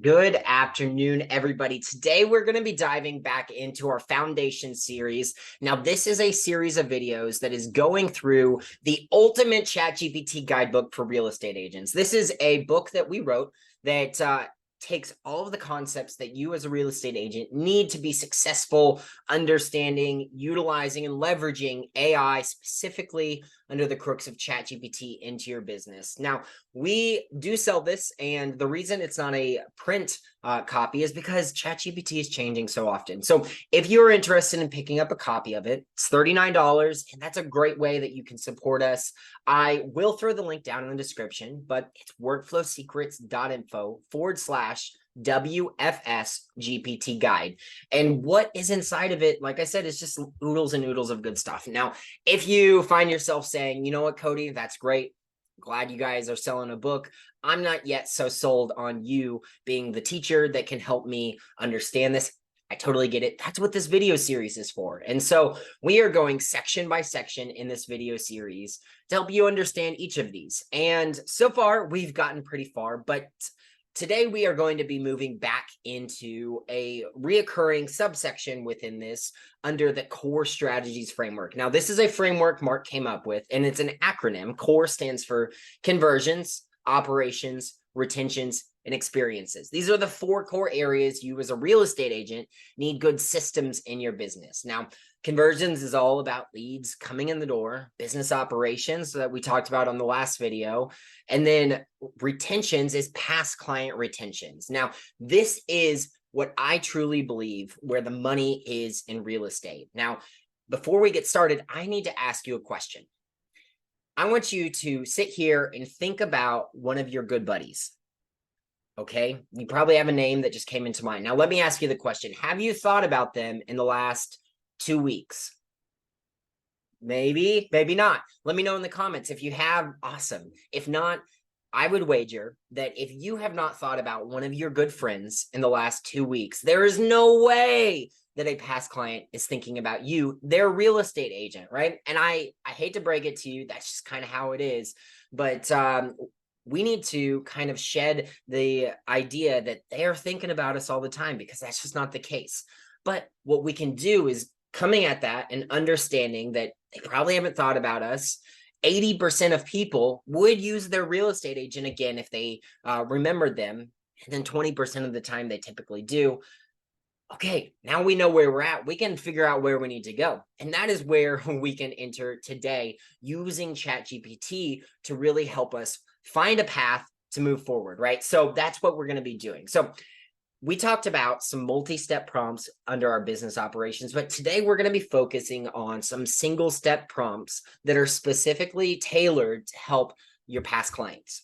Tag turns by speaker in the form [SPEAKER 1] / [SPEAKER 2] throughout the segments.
[SPEAKER 1] Good afternoon, everybody. Today, we're going to be diving back into our foundation series. Now, this is a series of videos that is going through the ultimate ChatGPT guidebook for real estate agents. This is a book that we wrote that takes all of the concepts that you as a real estate agent need to be successful, understanding, utilizing, and leveraging AI specifically under the crooks of ChatGPT into your business. Now, we do sell this, and the reason it's not a print copy is because ChatGPT is changing so often. So if you're interested in picking up a copy of it, it's $39, and that's a great way that you can support us. I will throw the link down in the description, but it's workflowsecrets.info/WFS GPT guide. And what is inside of it, like I said, is just oodles and oodles of good stuff. Now, if you find yourself saying, you know what, Cody, that's great, glad you guys are selling a book, I'm not yet so sold on you being the teacher that can help me understand this, I totally get it. That's what this video series is for. And so we are going section by section in this video series to help you understand each of these. And so far, we've gotten pretty far, but today we are going to be moving back into a reoccurring subsection within this under the CORE strategies framework. Now, this is a framework Mark came up with, and it's an acronym. CORE stands for conversions, operations, retentions, and experiences. These are the 4 core areas you as a real estate agent need good systems in your business. Now, conversions is all about leads coming in the door, business operations that we talked about on the last video, and then retentions is past client retentions. Now, this is what I truly believe where the money is in real estate. Now, before we get started, I need to ask you a question. I want you to sit here and think about one of your good buddies. Okay, you probably have a name that just came into mind. Now, let me ask you the question. Have you thought about them in the last 2 weeks? Maybe, maybe not. Let me know in the comments. If you have, awesome. If not, I would wager that if you have not thought about one of your good friends in the last 2 weeks, there is no way that a past client is thinking about you, their real estate agent, right? And I hate to break it to you, that's just kind of how it is. But we need to kind of shed the idea that they are thinking about us all the time, because that's just not the case. But what we can do is coming at that and understanding that they probably haven't thought about us. 80% of people would use their real estate agent again if they remembered them. And then 20% of the time they typically do. Okay, now we know where we're at. We can figure out where we need to go. And that is where we can enter today using ChatGPT to really help us find a path to move forward, right? So that's what we're going to be doing. So we talked about some multi-step prompts under our business operations, but today we're going to be focusing on some single-step prompts that are specifically tailored to help your past clients.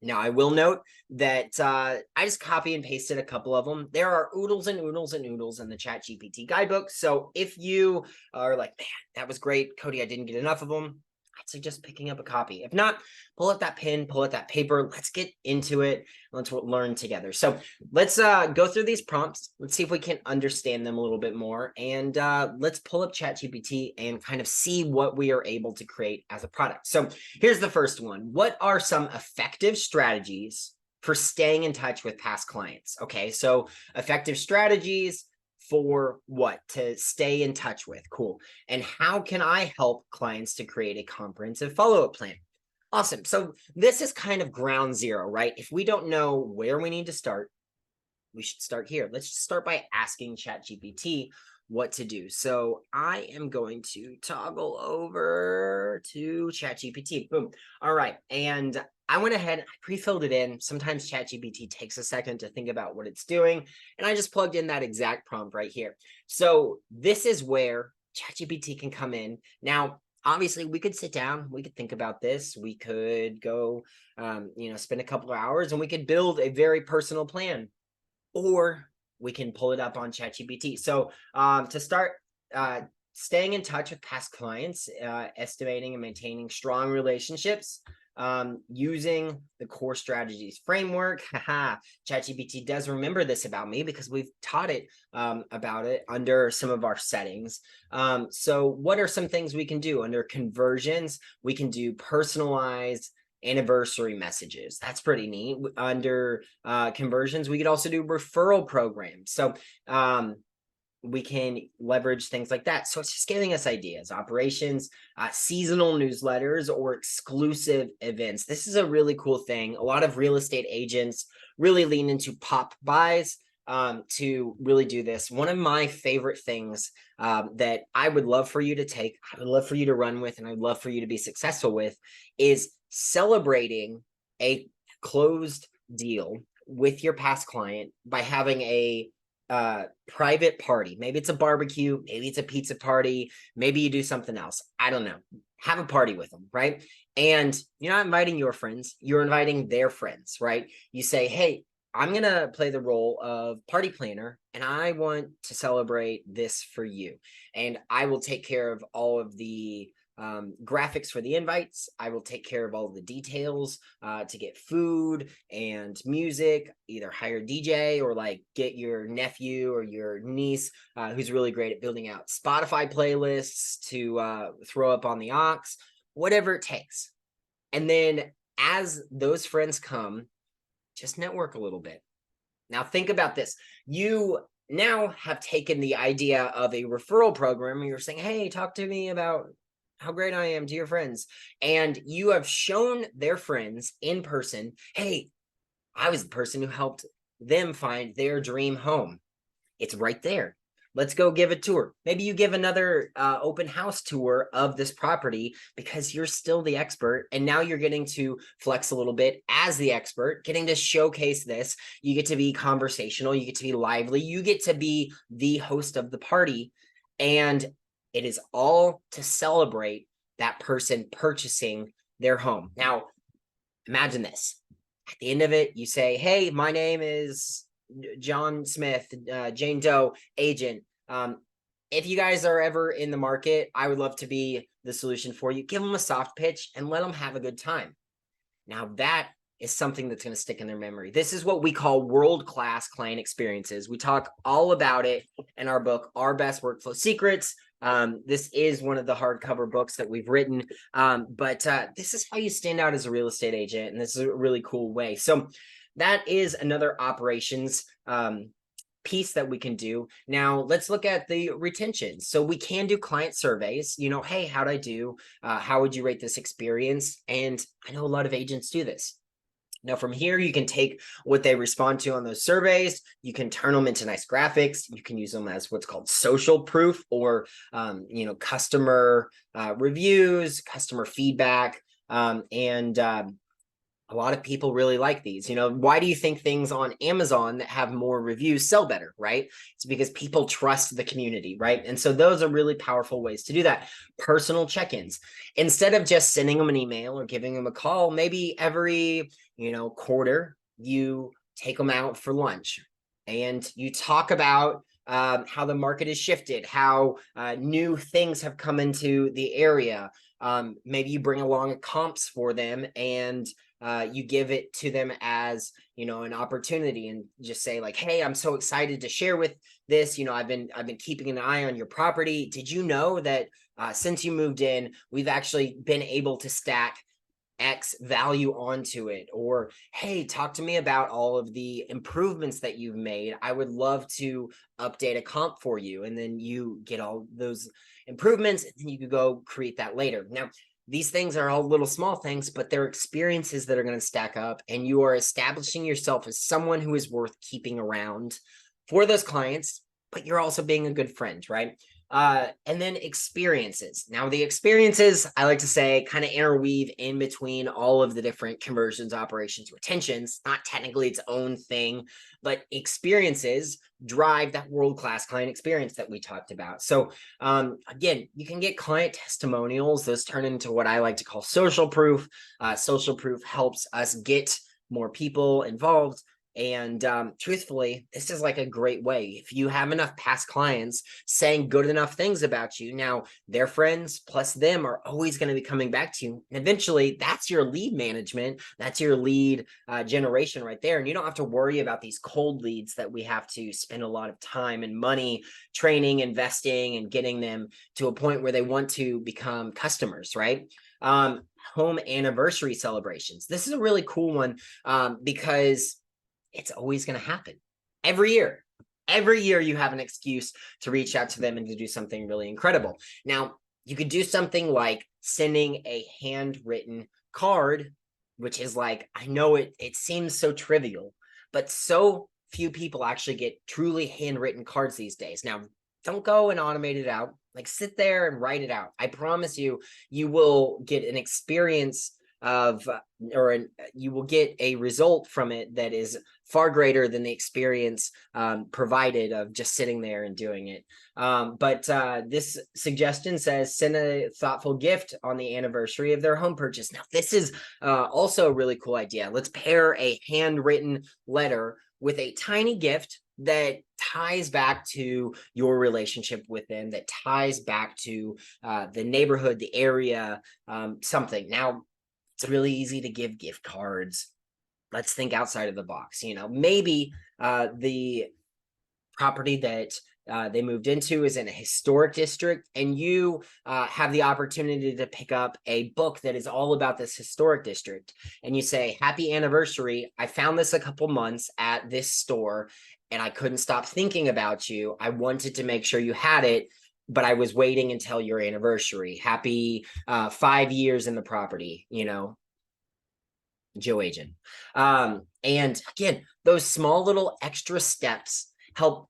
[SPEAKER 1] Now, I will note that I just copy and pasted a couple of them. There are oodles and oodles and oodles in the ChatGPT guidebook. So if you are like, man, that was great, Cody, I didn't get enough of them, I'd suggest picking up a copy. If not, pull out that pen, pull out that paper. Let's get into it. Let's learn together. So let's go through these prompts. Let's see if we can understand them a little bit more. And let's pull up ChatGPT and kind of see what we are able to create as a product. So here's the first one. What are some effective strategies for staying in touch with past clients? Okay, so effective strategies for what? To stay in touch with. Cool. And how can I help clients to create a comprehensive follow-up plan? Awesome. So this is kind of ground zero, right? If we don't know where we need to start, we should start here. Let's just start by asking ChatGPT what to do. So I am going to toggle over to ChatGPT. Boom. All right. And I went ahead, I pre-filled it in. Sometimes ChatGPT takes a second to think about what it's doing. And I just plugged in that exact prompt right here. So this is where ChatGPT can come in. Now, obviously, we could sit down, we could think about this. We could go, spend a couple of hours and we could build a very personal plan. Or we can pull it up on ChatGPT. So to start staying in touch with past clients, estimating and maintaining strong relationships, using the CORE strategies framework. ChatGPT does remember this about me because we've taught it about it under some of our settings. So what are some things we can do under conversions? We can do personalized anniversary messages. That's pretty neat. Under conversions, we could also do referral programs. So we can leverage things like that. So it's just giving us ideas, operations, seasonal newsletters, or exclusive events. This is a really cool thing. A lot of real estate agents really lean into pop buys to really do this. One of my favorite things that I would love for you to take, I would love for you to run with, and I'd love for you to be successful with is celebrating a closed deal with your past client by having a private party. Maybe it's a barbecue, maybe it's a pizza party, maybe you do something else. I don't know. Have a party with them, right? And you're not inviting your friends, you're inviting their friends, right? You say, hey, I'm going to play the role of party planner and I want to celebrate this for you. And I will take care of all of the graphics for the invites. I will take care of all the details to get food and music, either hire DJ or like get your nephew or your niece who's really great at building out Spotify playlists to throw up on the aux, whatever it takes. And then as those friends come, just network a little bit. Now think about this. You now have taken the idea of a referral program and you're saying, hey, talk to me about how great I am to your friends. And you have shown their friends in person, hey, I was the person who helped them find their dream home. It's right there. Let's go give a tour. Maybe you give another open house tour of this property because you're still the expert. And now you're getting to flex a little bit as the expert, getting to showcase this. You get to be conversational. You get to be lively. You get to be the host of the party. And it is all to celebrate that person purchasing their home. Now, imagine this. At the end of it, you say, hey, my name is John Smith, Jane Doe agent. If you guys are ever in the market, I would love to be the solution for you. Give them a soft pitch and let them have a good time. Now that is something that's going to stick in their memory. This is what we call world-class client experiences. We talk all about it in our book, Our Best Workflow Secrets. This is one of the hardcover books that we've written, but this is how you stand out as a real estate agent, and this is a really cool way. So that is another operations piece that we can do. Now let's look at the retention. So we can do client surveys, hey, how'd I do? How would you rate this experience? And I know a lot of agents do this. Now from here, you can take what they respond to on those surveys, you can turn them into nice graphics, you can use them as what's called social proof or, customer reviews, customer feedback, and a lot of people really like these. Why do you think things on Amazon that have more reviews sell better, right? It's because people trust the community, right? And so those are really powerful ways to do that. Personal check-ins. Instead of just sending them an email or giving them a call, maybe every, quarter, you take them out for lunch and you talk about how the market has shifted, how new things have come into the area. Maybe you bring along comps for them and you give it to them as, an opportunity and just say like, hey, I'm so excited to share with this. I've been keeping an eye on your property. Did you know that since you moved in, we've actually been able to stack X value onto it? Or, hey, talk to me about all of the improvements that you've made. I would love to update a comp for you. And then you get all those improvements and you could go create that later. Now, these things are all little small things, but they're experiences that are going to stack up, and you are establishing yourself as someone who is worth keeping around for those clients, but you're also being a good friend, right? And then experiences. Now the experiences, I like to say, kind of interweave in between all of the different conversions, operations, retentions. Not technically its own thing, but experiences drive that world-class client experience that we talked about. So again, you can get client testimonials. Those turn into what I like to call social proof. Social proof helps us get more people involved. And truthfully, this is like a great way. If you have enough past clients saying good enough things about you, now their friends plus them are always going to be coming back to you. And eventually, that's your lead management. That's your lead generation right there. And you don't have to worry about these cold leads that we have to spend a lot of time and money training, investing, and getting them to a point where they want to become customers, right? Home anniversary celebrations. This is a really cool one because it's always going to happen every year. Every year you have an excuse to reach out to them and to do something really incredible. Now, you could do something like sending a handwritten card, which is like, I know it seems so trivial, but so few people actually get truly handwritten cards these days. Now, don't go and automate it out. Like, sit there and write it out. I promise you, you will get an experience of, you will get a result from it that is far greater than the experience provided of just sitting there and doing it. But this suggestion says send a thoughtful gift on the anniversary of their home purchase. Now, this is also a really cool idea. Let's pair a handwritten letter with a tiny gift that ties back to your relationship with them, that ties back to the neighborhood, the area, something. Now, it's really easy to give gift cards. Let's think outside of the box. You know, maybe the property that they moved into is in a historic district, and you have the opportunity to pick up a book that is all about this historic district. And you say, happy anniversary. I found this a couple months at this store, and I couldn't stop thinking about you. I wanted to make sure you had it, but I was waiting until your anniversary. Happy 5 years in the property, you know, Joe Agent. And again, those small little extra steps help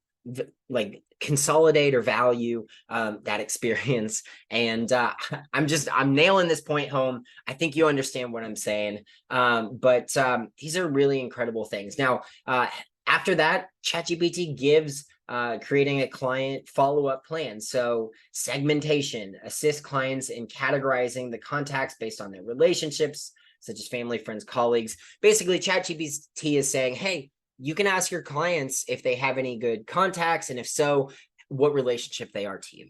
[SPEAKER 1] like consolidate or value that experience. And I'm nailing this point home. I think you understand what I'm saying. But these are really incredible things. Now, after that, ChatGPT gives creating a client follow-up plan. So segmentation, assist clients in categorizing the contacts based on their relationships, such as family, friends, colleagues. Basically, ChatGPT is saying, hey, you can ask your clients if they have any good contacts, and if so, what relationship they are to you.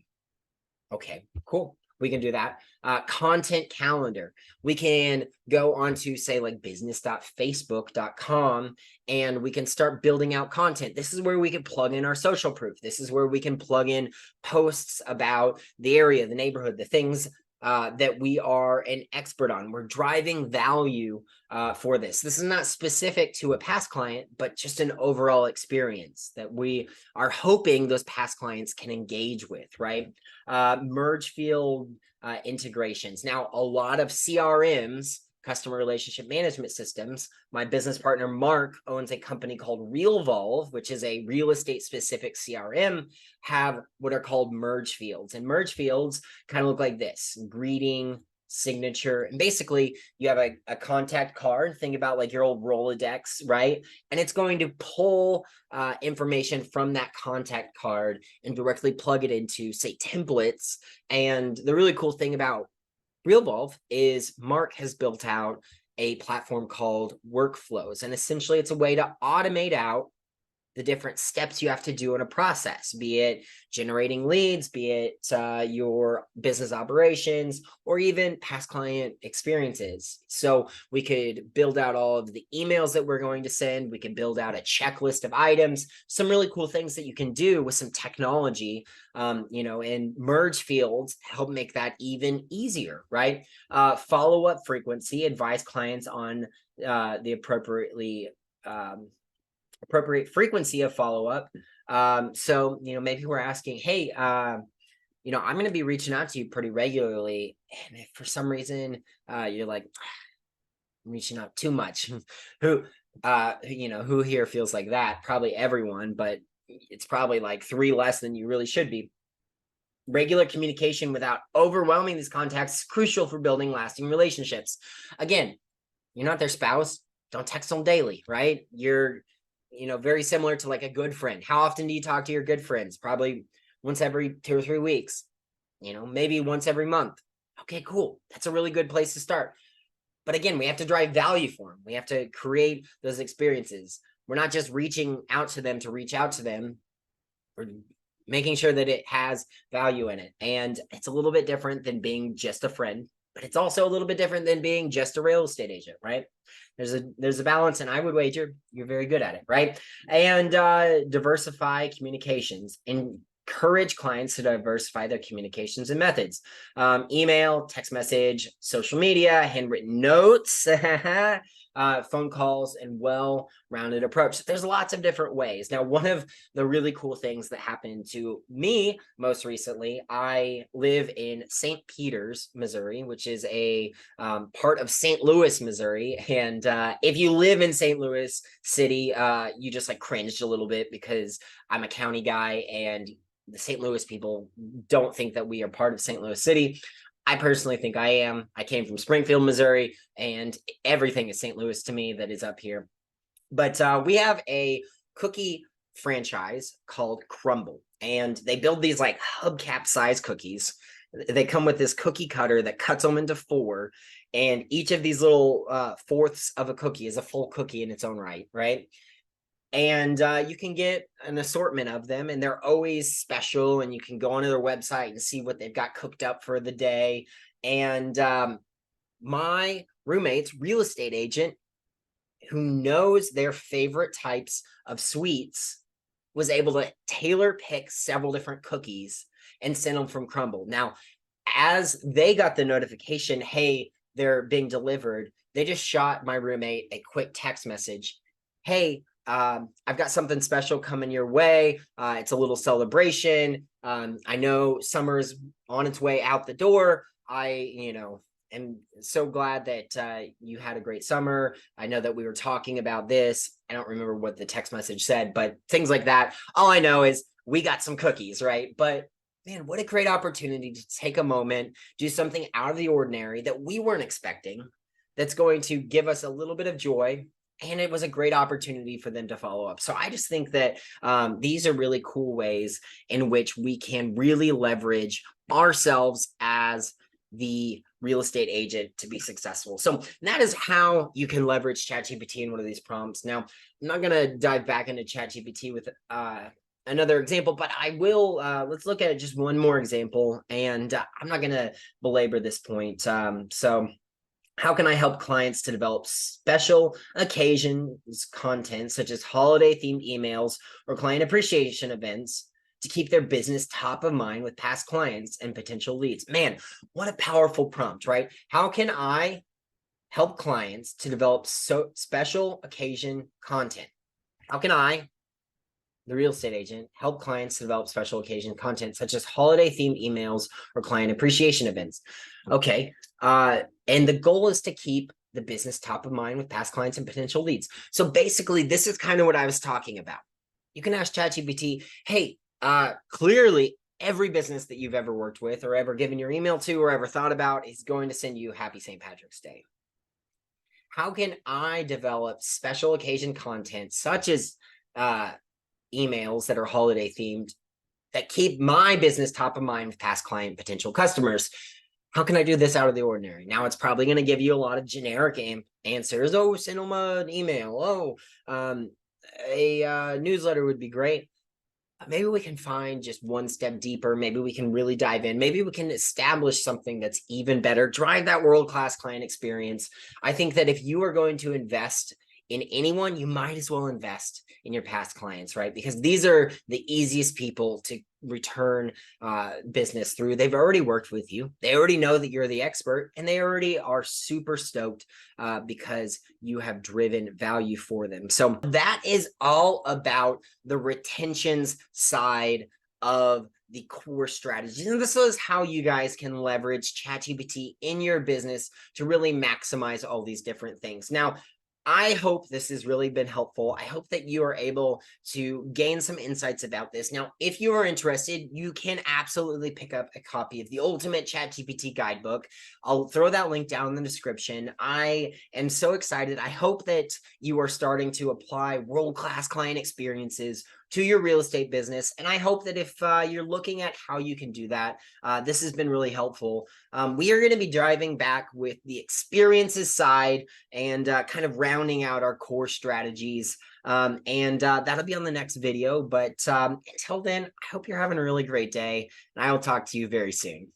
[SPEAKER 1] Okay, cool. We can do that. Content calendar. We can go onto, say, like business.facebook.com, and we can start building out content. This is where we can plug in our social proof. This is where we can plug in posts about the area, the neighborhood, the things that we are an expert on. We're driving value for this. This is not specific to a past client, but just an overall experience that we are hoping those past clients can engage with, right? Merge field integrations. Now, a lot of CRMs, customer relationship management systems. My business partner, Mark, owns a company called RealVolve, which is a real estate specific CRM, have what are called merge fields. And merge fields kind of look like this: greeting, signature, and basically you have a contact card. Think about like your old Rolodex, right? And it's going to pull information from that contact card and directly plug it into, say, templates. And the really cool thing about RealVolve is Mark has built out a platform called Workflows, and essentially it's a way to automate out the different steps you have to do in a process, be it generating leads, be it your business operations, or even past client experiences. So we could build out all of the emails that we're going to send. We can build out a checklist of items, some really cool things that you can do with some technology, you know, and merge fields help make that even easier, right? Follow-up frequency, advise clients on the appropriate frequency of follow-up. So, you know, maybe we're asking, hey, you know, I'm going to be reaching out to you pretty regularly. And if for some reason you're like, I'm reaching out too much, who, you know, who here feels like that? Probably everyone, but it's probably like 3 less than you really should be. Regular communication without overwhelming these contacts is crucial for building lasting relationships. Again, you're not their spouse. Don't text them daily, right? You're, you know, very similar to like a good friend. How often do you talk to your good friends? Probably once every 2 or 3 weeks, you know, maybe once every month. Okay, cool. That's a really good place to start. But again, we have to drive value for them. We have to create those experiences. We're not just reaching out to them to reach out to them. We're making sure that it has value in it. And it's a little bit different than being just a friend, but it's also a little bit different than being just a real estate agent, right? There's a balance, and I would wager you're very good at it, right? And diversify communications. encourage clients to diversify their communications and methods. Email, text message, social media, handwritten notes, phone calls, and well-rounded approach. There's lots of different ways. Now, one of the really cool things that happened to me most recently, I live in St. Peters, Missouri, which is a part of St. Louis, Missouri. And if you live in St. Louis City, you just like cringed a little bit because I'm a county guy and the St. Louis people don't think that we are part of St. Louis City. I personally think I am. I came from Springfield, Missouri, and everything is St. Louis to me that is up here. But we have a cookie franchise called Crumble, and they build these like hubcap size cookies. They come with this cookie cutter that cuts them into 4, and each of these little fourths of a cookie is a full cookie in its own right, right? And you can get an assortment of them, and they're always special, and you can go onto their website and see what they've got cooked up for the day. And my roommate's real estate agent, who knows their favorite types of sweets, was able to tailor pick several different cookies and send them from Crumble. Now, as they got the notification, hey, they're being delivered, they just shot my roommate a quick text message. Hey, I've got something special coming your way. It's a little celebration. I know summer's on its way out the door. Am so glad that you had a great summer. I know that we were talking about this. I don't remember what the text message said, but things like that. All I know is we got some cookies, right? But man, what a great opportunity to take a moment, do something out of the ordinary that we weren't expecting, that's going to give us a little bit of joy. And it was a great opportunity for them to follow up. So I just think that these are really cool ways in which we can really leverage ourselves as the real estate agent to be successful. So that is how you can leverage ChatGPT in one of these prompts. Now, I'm not going to dive back into ChatGPT with another example, but I will. Let's look at just one more example, and I'm not going to belabor this point. So how can I help clients to develop special occasions content, such as holiday themed emails or client appreciation events, to keep their business top of mind with past clients and potential leads? Man, what a powerful prompt, right? How can I help clients to develop special occasion content? How can I, the real estate agent, help clients to develop special occasion content such as holiday themed emails or client appreciation events? Okay. And the goal is to keep the business top of mind with past clients and potential leads. So basically, this is kind of what I was talking about. You can ask ChatGPT, hey, clearly every business that you've ever worked with or ever given your email to or ever thought about is going to send you happy St. Patrick's Day. How can I develop special occasion content such as emails that are holiday themed that keep my business top of mind with past client potential customers? How can I do this out of the ordinary? Now, it's probably going to give you a lot of generic answers. Oh, send them an email. Oh, a newsletter would be great. Maybe we can find just one step deeper. Maybe we can really dive in. Maybe we can establish something that's even better, drive that world-class client experience. I think that if you are going to invest in anyone, you might as well invest in your past clients, right? Because these are the easiest people to return business through. They've already worked with you. They already know that you're the expert, and they already are super stoked because you have driven value for them. So that is all about the retentions side of the core strategies. And this is how you guys can leverage ChatGPT in your business to really maximize all these different things. Now, I hope this has really been helpful. I hope that you are able to gain some insights about this. Now, if you are interested, you can absolutely pick up a copy of the Ultimate ChatGPT Guidebook. I'll throw that link down in the description. I am so excited. I hope that you are starting to apply world-class client experiences to your real estate business. And I hope that if you're looking at how you can do that, this has been really helpful. We are going to be driving back with the experiences side and kind of rounding out our core strategies. That'll be on the next video. But until then, I hope you're having a really great day, and I will talk to you very soon.